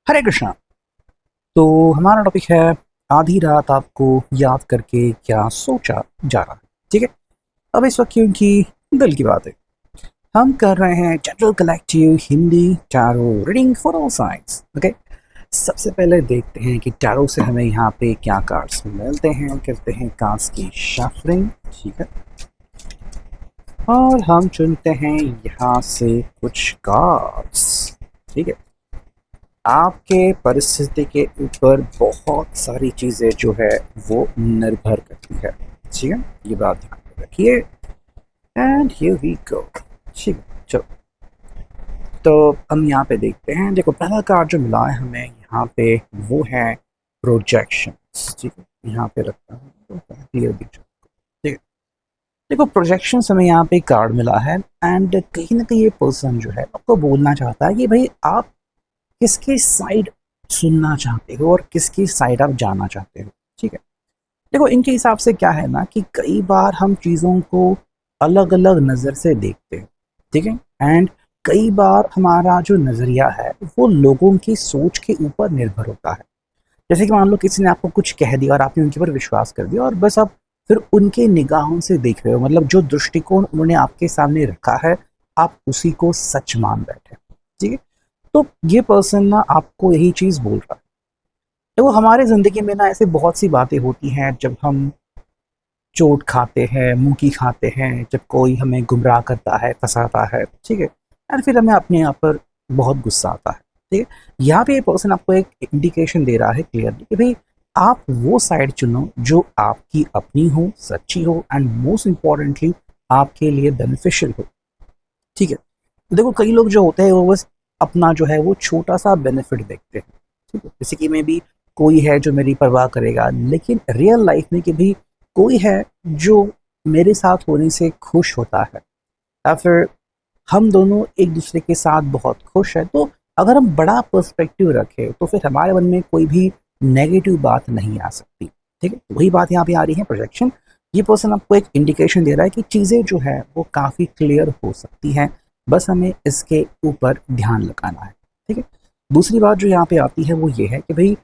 हरे कृष्णा। तो हमारा टॉपिक है आधी रात आपको याद करके क्या सोचा जा रहा है। ठीक है। अब इस वक्त क्योंकि दिल की बात है, हम कर रहे हैं general collective Hindi tarot reading for all science. Okay. सबसे पहले देखते हैं कि टैरो से हमें यहाँ पे क्या कार्ड्स मिलते हैं। करते हैं कार्ड्स की शफलिंग। ठीक है। और हम चुनते हैं यहाँ से कुछ कार्ड्स। ठीक है। आपके परिस्थिति के ऊपर बहुत सारी चीज़ें जो है वो निर्भर करती है। ठीक है, ये बात ध्यान में रखिए। And here we go. ठीक है, चलो। तो हम यहाँ पे देखते हैं। देखो, पहला कार्ड जो मिला है हमें यहाँ पे वो है प्रोजेक्शंस। ठीक है, यहाँ पे रखता हूँ तो क्लियर दिख जाए। ठीक है। देखो, प्रोजेक्शंस हमें यहाँ पे कार्ड मिला है एंड कहीं ना कहीं ये पर्सन जो है आपको बोलना चाहता है कि भाई आप किसकी साइड सुनना चाहते हो और किसकी साइड आप जाना चाहते हो। ठीक है। देखो, इनके हिसाब से क्या है ना कि कई बार हम चीज़ों को अलग अलग नज़र से देखते हैं। ठीक है। एंड कई बार हमारा जो नज़रिया है वो लोगों की सोच के ऊपर निर्भर होता है। जैसे कि मान लो किसी ने आपको कुछ कह दिया और आपने उनके ऊपर विश्वास कर दिया और बस आप फिर उनके निगाहों से देख रहे हो, मतलब जो दृष्टिकोण उन्होंने आपके सामने रखा है आप उसी को सच मान बैठे। ठीक है। तो ये पर्सन ना आपको यही चीज़ बोल रहा है। देखो, हमारे ज़िंदगी में ना ऐसे बहुत सी बातें होती हैं जब हम चोट खाते हैं, मुंह की खाते हैं, जब कोई हमें गुमराह करता है, फंसाता है। ठीक है। और फिर हमें अपने आप पर बहुत गुस्सा आता है। ठीक है। यहाँ पे ये पर्सन आपको एक इंडिकेशन दे रहा है क्लियरली कि भाई आप वो साइड चुनो जो आपकी अपनी हो, सच्ची हो एंड मोस्ट इम्पॉर्टेंटली आपके लिए बेनिफिशियल हो। ठीक है। तो देखो, कई लोग जो होते हैं वो बस अपना जो है वो छोटा सा बेनिफिट देखते हैं। ठीक है। जैसे कि मैं भी, कोई है जो मेरी परवाह करेगा, लेकिन रियल लाइफ में कि भी कोई है जो मेरे साथ होने से खुश होता है, या फिर हम दोनों एक दूसरे के साथ बहुत खुश हैं। तो अगर हम बड़ा पर्सपेक्टिव रखें तो फिर हमारे मन में कोई भी नेगेटिव बात नहीं आ सकती। ठीक है। वही बात यहाँ पे आ रही है, प्रोजेक्शन। ये पर्सन आपको एक इंडिकेशन दे रहा है कि चीज़ें जो है वो काफ़ी क्लियर हो सकती हैं, बस हमें इसके ऊपर ध्यान लगाना है। ठीक है। दूसरी बात जो यहाँ पे आती है वो ये है कि भाई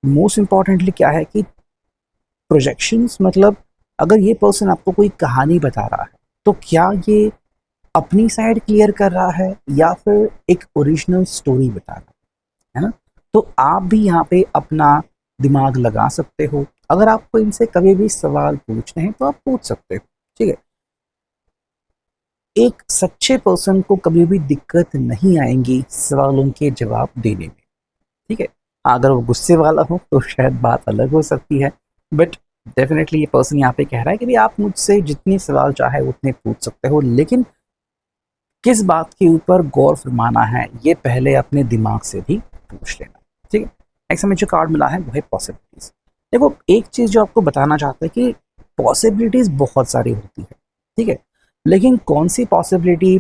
मोस्ट इम्पॉर्टेंटली क्या है कि प्रोजेक्शंस मतलब अगर ये पर्सन आपको कोई कहानी बता रहा है तो क्या ये अपनी साइड क्लियर कर रहा है या फिर एक ओरिजिनल स्टोरी बता रहा है ना। तो आप भी यहाँ पे अपना दिमाग लगा सकते हो। अगर आपको इनसे कभी भी सवाल पूछने हैं तो आप पूछ सकते हो। ठीक है। एक सच्चे पर्सन को कभी भी दिक्कत नहीं आएंगी सवालों के जवाब देने में। ठीक है। अगर वो गुस्से वाला हो तो शायद बात अलग हो सकती है, बट डेफिनेटली ये पर्सन यहाँ पे कह रहा है कि भाई आप मुझसे जितने सवाल चाहे उतने पूछ सकते हो, लेकिन किस बात के ऊपर गौर फरमाना है ये पहले अपने दिमाग से भी पूछ लेना। ठीक है। नेक्स्ट हमें जो कार्ड मिला है वो है पॉसिबिलिटीज। देखो, एक चीज़ जो आपको बताना चाहता है कि पॉसिबिलिटीज बहुत सारी होती है। ठीक है। लेकिन कौन सी पॉसिबिलिटी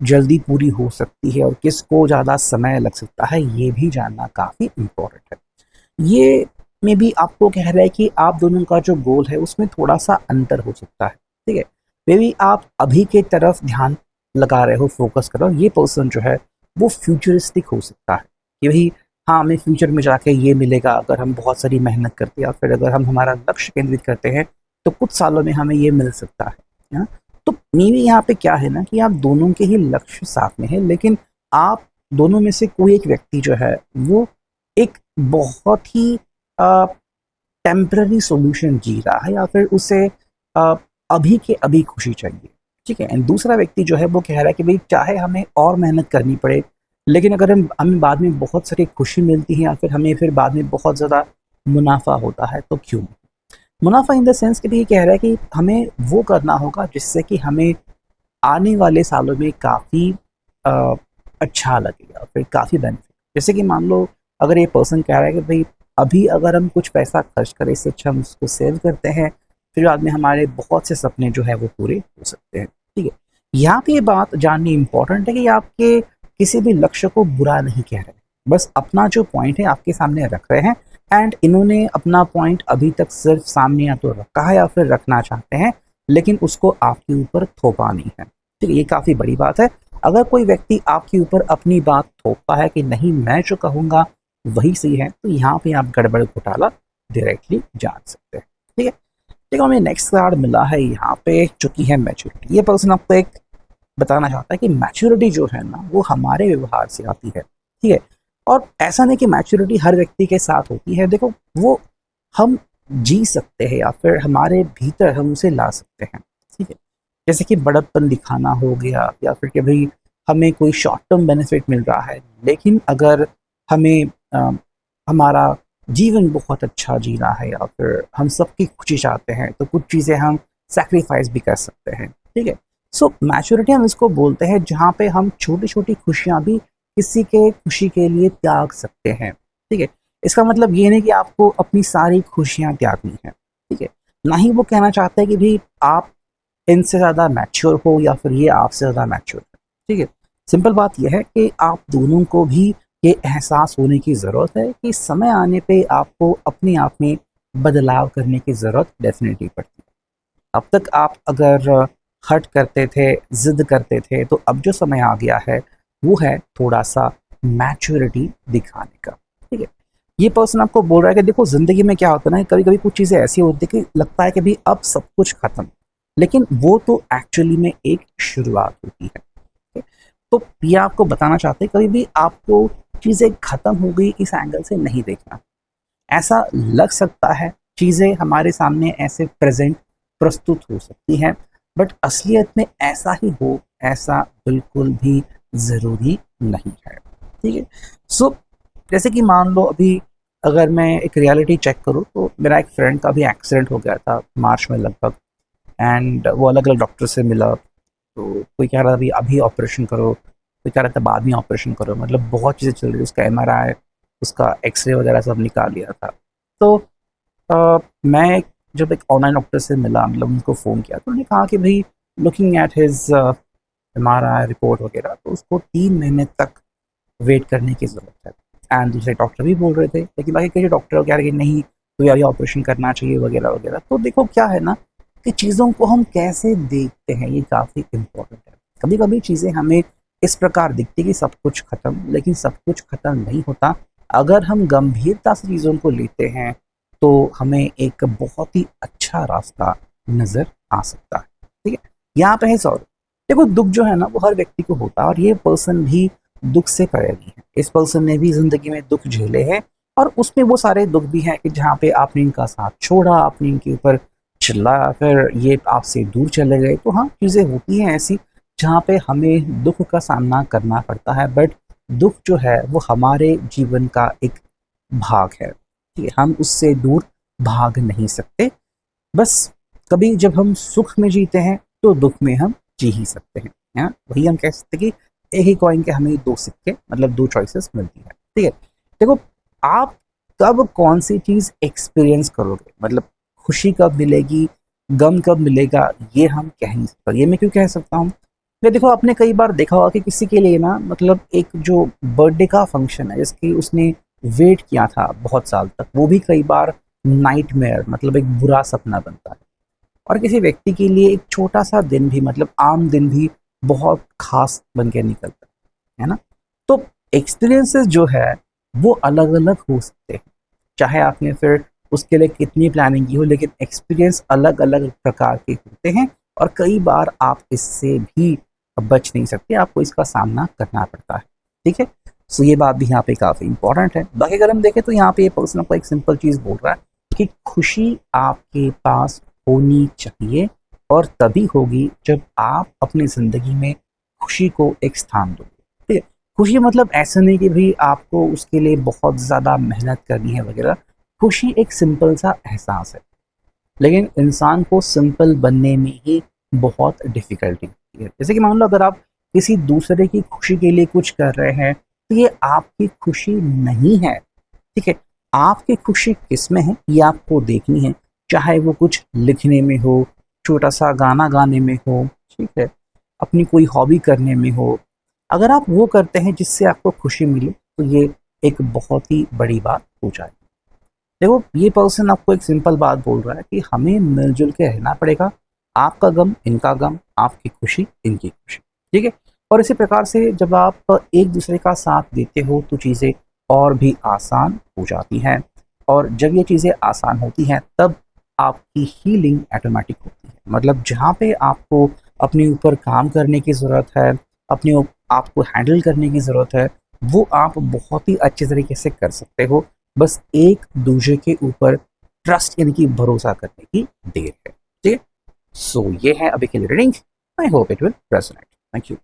जल्दी पूरी हो सकती है और किसको ज़्यादा समय लग सकता है ये भी जानना काफ़ी इम्पोर्टेंट है। ये में भी आपको कह रहा है कि आप दोनों का जो गोल है उसमें थोड़ा सा अंतर हो सकता है। ठीक है। मे बी आप अभी के तरफ ध्यान लगा रहे हो, फोकस कर रहे हो। ये पर्सन जो है वो फ्यूचरिस्टिक हो सकता है कि भाई हाँ, हमें फ्यूचर में जाके ये मिलेगा अगर हम बहुत सारी मेहनत करते हैं, या फिर अगर हम हमारा लक्ष्य केंद्रित करते हैं तो कुछ सालों में हमें ये मिल सकता है ना? तो मे बी यहाँ पे क्या है ना कि आप दोनों के ही लक्ष्य साथ में है, लेकिन आप दोनों में से कोई एक व्यक्ति जो है वो एक बहुत ही टेम्पररी सॉल्यूशन जी रहा है, या फिर उसे अ, अभी के अभी खुशी चाहिए। ठीक है। एंड दूसरा व्यक्ति जो है वो कह रहा है कि भाई चाहे हमें और मेहनत करनी पड़े, लेकिन अगर हम हमें बाद में बहुत सारी खुशी मिलती है या फिर हमें फिर बाद में बहुत ज़्यादा मुनाफा होता है तो क्यों। मुनाफा इन द सेंस कि भी ये कह रहा है कि हमें वो करना होगा जिससे कि हमें आने वाले सालों में काफ़ी अच्छा लगेगा, फिर काफ़ी बेनिफिट। जैसे कि मान लो अगर ये पर्सन कह रहा है कि भाई अभी अगर हम कुछ पैसा खर्च करें इससे अच्छा हम उसको सेव करते हैं, फिर बाद में हमारे बहुत से सपने जो है वो पूरे हो सकते हैं। ठीक है। यहाँ पे ये बात जाननी इंपॉर्टेंट है कि आपके किसी भी लक्ष्य को बुरा नहीं कह रहे, बस अपना जो पॉइंट है आपके सामने रख रहे हैं। एंड इन्होंने अपना पॉइंट अभी तक सिर्फ सामने या तो रखा है या फिर रखना चाहते हैं, लेकिन उसको आपके ऊपर थोपा नहीं है। ठीक है। ये काफ़ी बड़ी बात है। अगर कोई व्यक्ति आपके ऊपर अपनी बात थोपता है कि नहीं, मैं जो कहूँगा वही सही है, तो यहाँ पे आप गड़बड़ घोटाला डायरेक्टली जान सकते हैं। ठीक है, देखो हमें नेक्स्ट कार्ड मिला है यहाँ पे जो कि है मैच्योरिटी। ये पर्सन आपको एक बताना चाहता है कि मैच्योरिटी जो है ना वो हमारे व्यवहार से आती है। ठीक है, और ऐसा नहीं कि मैच्योरिटी हर व्यक्ति के साथ होती है। देखो वो हम जी सकते हैं या फिर हमारे भीतर हम उसे ला सकते हैं। ठीक है, जैसे कि बड़प्पन दिखाना हो गया, या फिर कि भाई हमें कोई शॉर्ट टर्म बेनिफिट मिल रहा है, लेकिन अगर हमें हमारा जीवन बहुत अच्छा जीना है या फिर हम सबकी खुशी चाहते हैं तो कुछ चीज़ें हम सेक्रीफाइस भी कर सकते हैं। ठीक है, सो मैच्योरिटी हम इसको बोलते हैं जहाँ पे हम छोटी छोटी खुशियाँ भी किसी के खुशी के लिए त्याग सकते हैं। ठीक है, इसका मतलब ये नहीं कि आपको अपनी सारी खुशियाँ त्यागनी है। ठीक है, ना ही वो कहना चाहता है कि भाई आप इनसे ज़्यादा मैच्योर हो या फिर ये आपसे ज़्यादा मैच्योर है। ठीक है, सिंपल बात यह है कि आप दोनों को भी ये एहसास होने की ज़रूरत है कि समय आने पे आपको अपने आप में बदलाव करने की ज़रूरत डेफिनेटली पड़ती है। अब तक आप अगर हट करते थे, ज़िद करते थे, तो अब जो समय आ गया है वो है थोड़ा सा मैच्योरिटी दिखाने का। ठीक है, ये पर्सन आपको बोल रहा है कि देखो ज़िंदगी में क्या होता है ना, कभी कभी कुछ चीज़ें ऐसी होती है कि लगता है कि भाई अब सब कुछ खत्म, लेकिन वो तो एक्चुअली में एक शुरुआत होती है। ठीक है? तो ये आपको बताना चाहते हैं कभी भी आपको चीज़ें खत्म हो गई इस एंगल से नहीं देखना। ऐसा लग सकता है, चीज़ें हमारे सामने ऐसे प्रेजेंट प्रस्तुत हो सकती हैं, बट असलियत में ऐसा ही हो ऐसा बिल्कुल भी ज़रूरी नहीं है। ठीक है, सो जैसे कि मान लो अभी अगर मैं एक रियलिटी चेक करूँ तो मेरा एक फ्रेंड का भी एक्सीडेंट हो गया था मार्च में लगभग, एंड वो अलग अलग डॉक्टर से मिला। तो कोई कह रहा था अभी अभी ऑपरेशन करो, कोई कह रहा था बाद में ऑपरेशन करो, मतलब बहुत चीज़ें चल रही, उसका एमआरआई, उसका एक्सरे वगैरह सब निकाल लिया था। तो मैं जब एक ऑनलाइन डॉक्टर से मिला, मतलब उनको फ़ोन किया, तो उन्होंने कहा कि भाई looking at his MRI report वगैरह, तो उसको 3 महीने तक वेट करने की ज़रूरत है। एंड दूसरे डॉक्टर भी बोल रहे थे, लेकिन बाकी कई डॉक्टर कह रहे कि नहीं तो यार ये ऑपरेशन करना चाहिए वगैरह वगैरह। तो देखो क्या है ना कि चीज़ों को हम कैसे देखते हैं ये काफ़ी इम्पोर्टेंट है। कभी कभी चीज़ें हमें इस प्रकार दिखती कि सब कुछ खत्म, लेकिन सब कुछ खत्म नहीं होता। अगर हम गंभीरता से चीज़ों को लेते हैं तो हमें एक बहुत ही अच्छा रास्ता नज़र आ सकता है। ठीक है, यहाँ पे है सॉल्व। देखो दुख जो है ना वो हर व्यक्ति को होता है, और ये पर्सन भी दुख से परे नहीं है। इस पर्सन ने भी जिंदगी में दुख झेले हैं, और उसमें वो सारे दुख भी हैं कि जहाँ पे आपने इनका साथ छोड़ा, आपने इनके ऊपर चिल्लाया, फिर ये आपसे दूर चले गए। तो हाँ, चीज़ें होती हैं ऐसी जहाँ पे हमें दुख का सामना करना पड़ता है, बट दुख जो है वो हमारे जीवन का एक भाग है। ठीक है, हम उससे दूर भाग नहीं सकते। बस कभी जब हम सुख में जीते हैं तो दुख में हम जी ही सकते हैं। है ना? वही हम कह सकते हैं कि एक ही कॉइन के हमें दो सिक्के, मतलब दो चॉइसेस मिलती है। ठीक है, देखो आप कब कौन सी चीज़ एक्सपीरियंस करोगे, मतलब खुशी कब मिलेगी, गम कब मिलेगा, ये हम कह नहीं सकते। ये मैं क्यों कह सकता हूँ, ये देखो आपने कई बार देखा होगा कि किसी के लिए ना, मतलब एक जो बर्थडे का फंक्शन है जिसकी उसने वेट किया था बहुत साल तक, वो भी कई बार नाइटमेयर, मतलब एक बुरा सपना बनता है। और किसी व्यक्ति के लिए एक छोटा सा दिन भी, मतलब आम दिन भी बहुत खास बन के निकलता है ना? तो एक्सपीरियंसेस जो है वो अलग अलग हो सकते हैं, चाहे आपने फिर उसके लिए कितनी प्लानिंग की हो, लेकिन एक्सपीरियंस अलग अलग प्रकार के होते हैं, और कई बार आप इससे भी बच नहीं सकते, आपको इसका सामना करना पड़ता है। ठीक है, सो ये बात भी यहाँ पे काफ़ी इंपॉर्टेंट है। बाकी अगर हम देखें तो यहाँ पे ये पर्सन को एक सिंपल चीज़ बोल रहा है कि खुशी आपके पास होनी चाहिए, और तभी होगी जब आप अपनी ज़िंदगी में खुशी को एक स्थान दोगे। ठीक है, खुशी मतलब ऐसा नहीं कि भाई आपको उसके लिए बहुत ज़्यादा मेहनत करनी है वगैरह। खुशी एक सिंपल सा एहसास है, लेकिन इंसान को सिंपल बनने में ही बहुत डिफ़िकल्टी होती है। जैसे कि मान लो अगर आप किसी दूसरे की खुशी के लिए कुछ कर रहे हैं, तो ये आपकी खुशी नहीं है। ठीक है, आपकी खुशी किसमें है ये आपको देखनी है, चाहे वो कुछ लिखने में हो, छोटा सा गाना गाने में हो, ठीक है, अपनी कोई हॉबी करने में हो। अगर आप वो करते हैं जिससे आपको खुशी मिले तो ये एक बहुत ही बड़ी बात हो जाए। देखो ये पर्सन आपको एक सिंपल बात बोल रहा है कि हमें मिलजुल के रहना पड़ेगा, आपका गम इनका गम, आपकी खुशी इनकी खुशी। ठीक है, और इसी प्रकार से जब आप एक दूसरे का साथ देते हो तो चीज़ें और भी आसान हो जाती हैं। और जब ये चीज़ें आसान होती हैं तब आपकी हीलिंग ऑटोमेटिक होती है। मतलब जहाँ पे आपको अपने ऊपर काम करने की ज़रूरत है, आपको हैंडल करने की ज़रूरत है, वो आप बहुत ही अच्छे तरीके से कर सकते हो। बस एक दूसरे के ऊपर ट्रस्ट यानी कि भरोसा करने की देर है। ठीक है, सो ये है अभी के लिए reading. I hope it will resonate. Thank you.